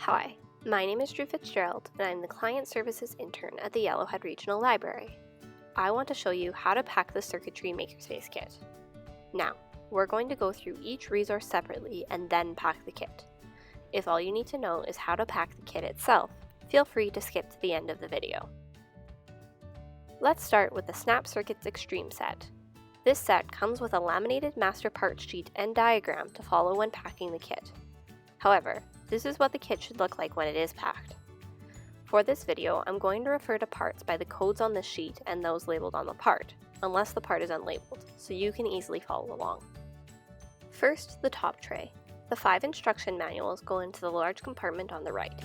Hi, my name is Drew Fitzgerald, and I'm the Client Services Intern at the Yellowhead Regional Library. I want to show you how to pack the Circuitry Makerspace Kit. Now, we're going to go through each resource separately and then pack the kit. If all you need to know is how to pack the kit itself, feel free to skip to the end of the video. Let's start with the Snap Circuits Extreme set. This set comes with a laminated master parts sheet and diagram to follow when packing the kit. However, this is what the kit should look like when it is packed. For this video, I'm going to refer to parts by the codes on this sheet and those labeled on the part, unless the part is unlabeled, so you can easily follow along. First, the top tray. The 5 instruction manuals go into the large compartment on the right.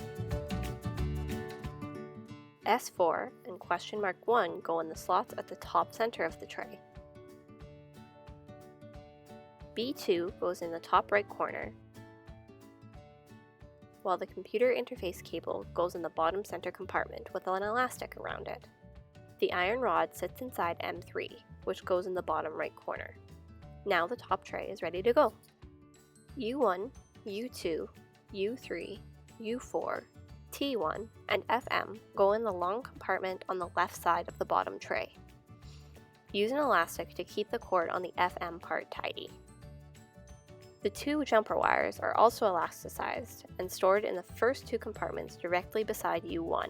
S4 and question mark 1 go in the slots at the top center of the tray. B2 goes in the top right corner, while the computer interface cable goes in the bottom center compartment with an elastic around it. The iron rod sits inside M3, which goes in the bottom right corner. Now the top tray is ready to go. U1, U2, U3, U4, T1, and FM go in the long compartment on the left side of the bottom tray. Use an elastic to keep the cord on the FM part tidy. The 2 jumper wires are also elasticized and stored in the first 2 compartments directly beside U1.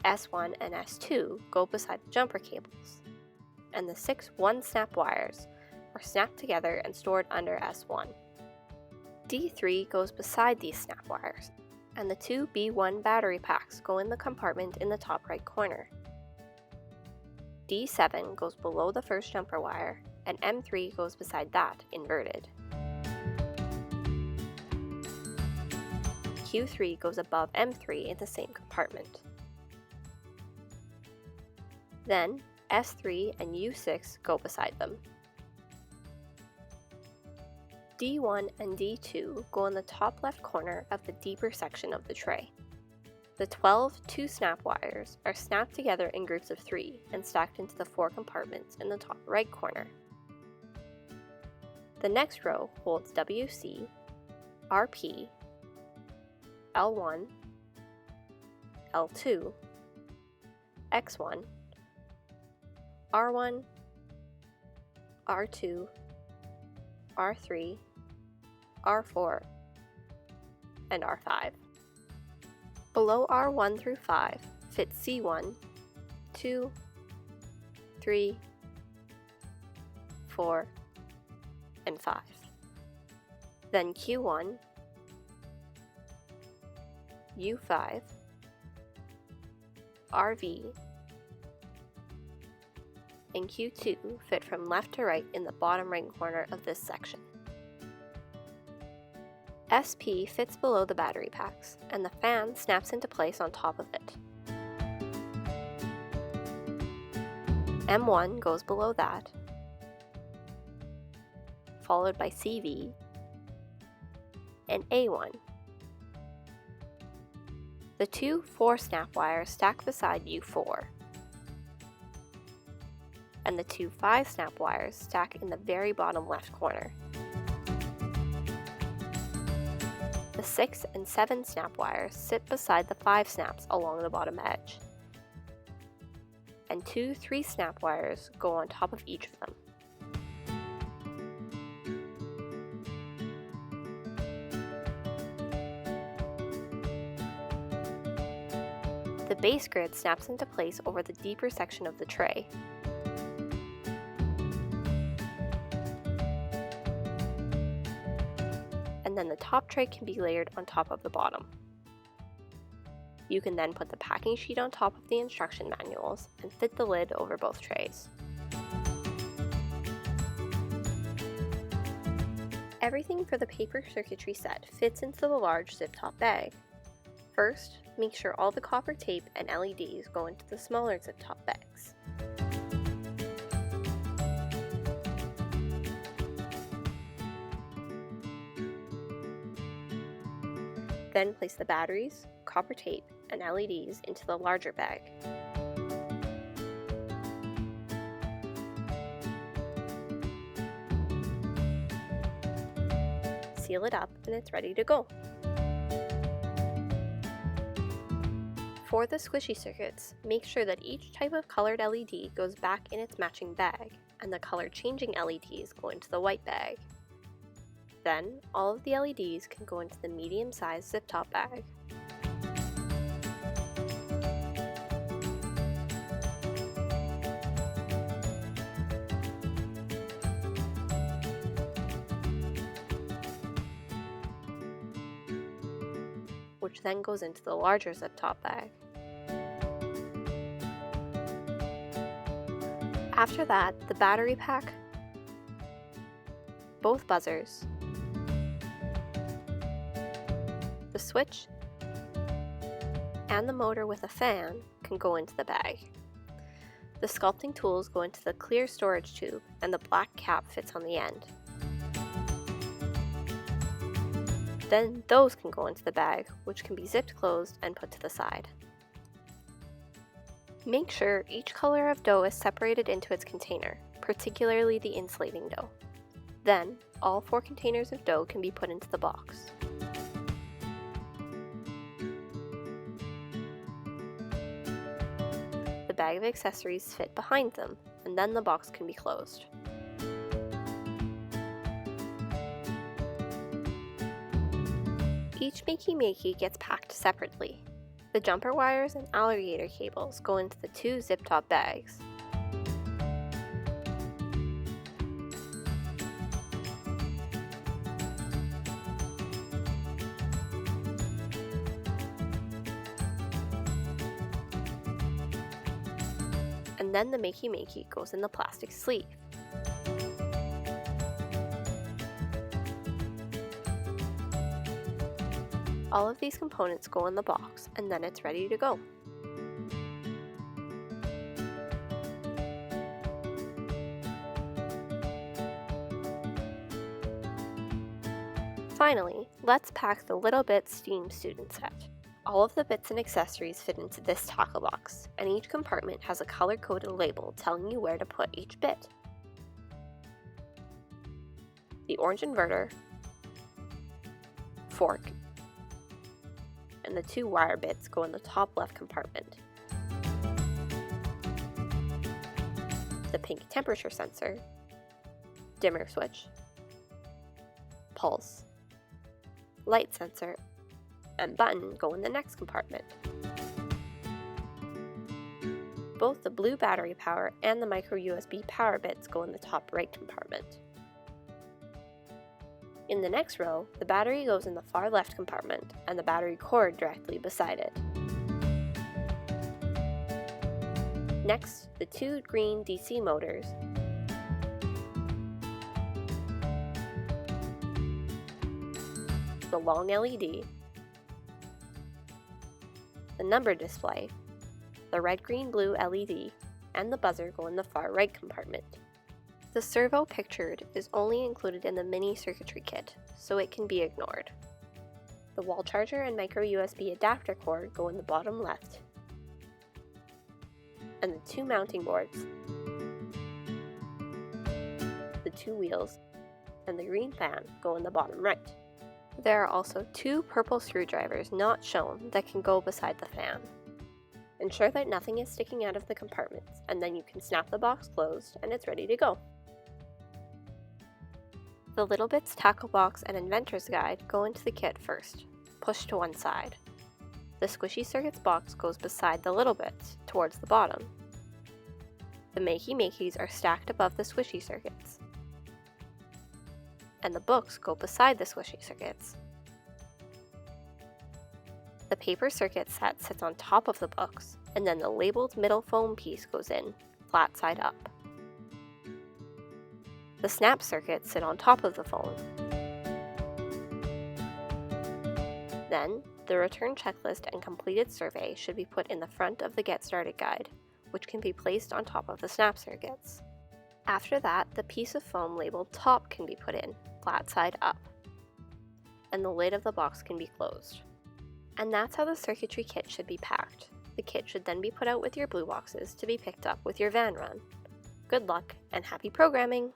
S1 and S2 go beside the jumper cables, and the 6 1-snap wires are snapped together and stored under S1. D3 goes beside these snap wires, and the 2 B1 battery packs go in the compartment in the top right corner. D7 goes below the first jumper wire, and M3 goes beside that, inverted. Q3 goes above M3 in the same compartment. Then, S3 and U6 go beside them. D1 and D2 go in the top left corner of the deeper section of the tray. The 12 2-snap wires are snapped together in groups of 3 and stacked into the 4 compartments in the top right corner. The next row holds WC, RP, L1, L2, X1, R1, R2, R3, R4, and R5. Below R1 through 5 fit C1, 2, 3, 4, and 5. Then Q1, U5, RV, and Q2 fit from left to right in the bottom right corner of this section. SP fits below the battery packs, and the fan snaps into place on top of it. M1 goes below that, followed by CV and A1. The 2 4-snap wires stack beside U4, and the 2 5-snap wires stack in the very bottom left corner. The 6 and 7-snap wires sit beside the 5 snaps along the bottom edge, and 2 3-snap wires go on top of each of them. The base grid snaps into place over the deeper section of the tray. And then the top tray can be layered on top of the bottom. You can then put the packing sheet on top of the instruction manuals and fit the lid over both trays. Everything for the paper circuitry set fits into the large zip-top bag. First, make sure all the copper tape and LEDs go into the smaller zip-top bags. Then place the batteries, copper tape, and LEDs into the larger bag. Seal it up and it's ready to go. For the squishy circuits, make sure that each type of colored LED goes back in its matching bag, and the color changing LEDs go into the white bag. Then, all of the LEDs can go into the medium-sized zip-top bag. Which then goes into the larger zip-top bag. After that, the battery pack, both buzzers, the switch, and the motor with a fan can go into the bag. The sculpting tools go into the clear storage tube, and the black cap fits on the end. Then those can go into the bag, which can be zipped closed and put to the side. Make sure each color of dough is separated into its container, particularly the insulating dough. Then, all 4 containers of dough can be put into the box. The bag of accessories fit behind them, and then the box can be closed. Each makey gets packed separately. The jumper wires and alligator cables go into the 2 zip-top bags. And then the makey goes in the plastic sleeve. All of these components go in the box, and then it's ready to go. Finally, let's pack the Little Bit Steam Student Set. All of the bits and accessories fit into this tackle box, and each compartment has a color-coded label telling you where to put each bit. The orange inverter, fork, and the 2 wire bits go in the top left compartment. The pink temperature sensor, dimmer switch, pulse, light sensor, and button go in the next compartment. Both the blue battery power and the micro USB power bits go in the top right compartment. In the next row, the battery goes in the far left compartment, and the battery cord directly beside it. Next, the 2 green DC motors, the long LED, the number display, the red, green, blue LED, and the buzzer go in the far right compartment. The servo pictured is only included in the mini circuitry kit, so it can be ignored. The wall charger and micro USB adapter cord go in the bottom left, and the 2 mounting boards, the 2 wheels, and the green fan go in the bottom right. There are also 2 purple screwdrivers not shown that can go beside the fan. Ensure that nothing is sticking out of the compartments, and then you can snap the box closed and it's ready to go. The Little Bits tackle box and inventor's guide go into the kit first, pushed to one side. The Squishy Circuits box goes beside the Little Bits, towards the bottom. The Makeys are stacked above the Squishy Circuits, and the books go beside the Squishy Circuits. The paper circuit set sits on top of the books, and then the labeled middle foam piece goes in, flat side up. The snap circuits sit on top of the foam. Then, the return checklist and completed survey should be put in the front of the Get Started guide, which can be placed on top of the snap circuits. After that, the piece of foam labeled top can be put in, flat side up, and the lid of the box can be closed. And that's how the circuitry kit should be packed. The kit should then be put out with your blue boxes to be picked up with your van run. Good luck and happy programming!